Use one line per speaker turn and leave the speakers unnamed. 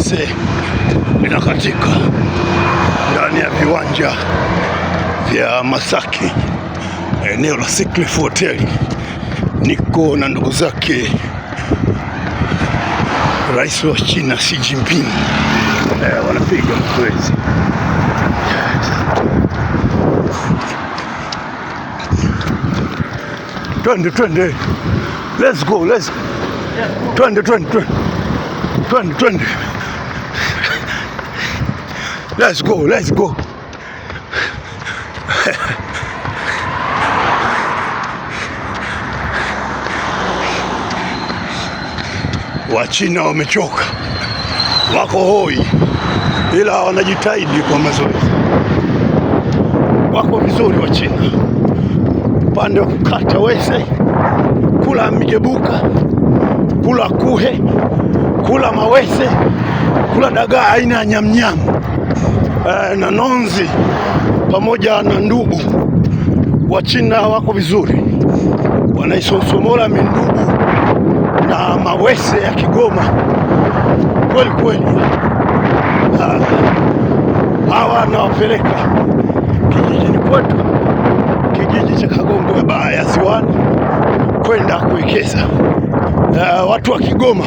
aise linakatika ndani ya viwanja vya Masaki, eneo la Cliff Hotel. Niko na ndugu zake Rais wa China Xi Jinping, wanapiga mazoezi. Twende, let's go. Twende, let's go. Wachina wamechoka, wako hoi, ila wanajitahidi kwa mazoezi. Wako vizuri Wachina, upande wa kukata wese, kula migebuka, kula kuhe, kula mawese, kula dagaa aina ya nyamnyamu na nonzi pamoja na ndugu. Wachina wako vizuri, wanaisosomola mindugu na mawese ya Kigoma kweli. Hawa nawapeleka kijijini kwetu, kijiji cha Kagongwe Baya Ziwani, kwenda kuwekeza watu wa Kigoma.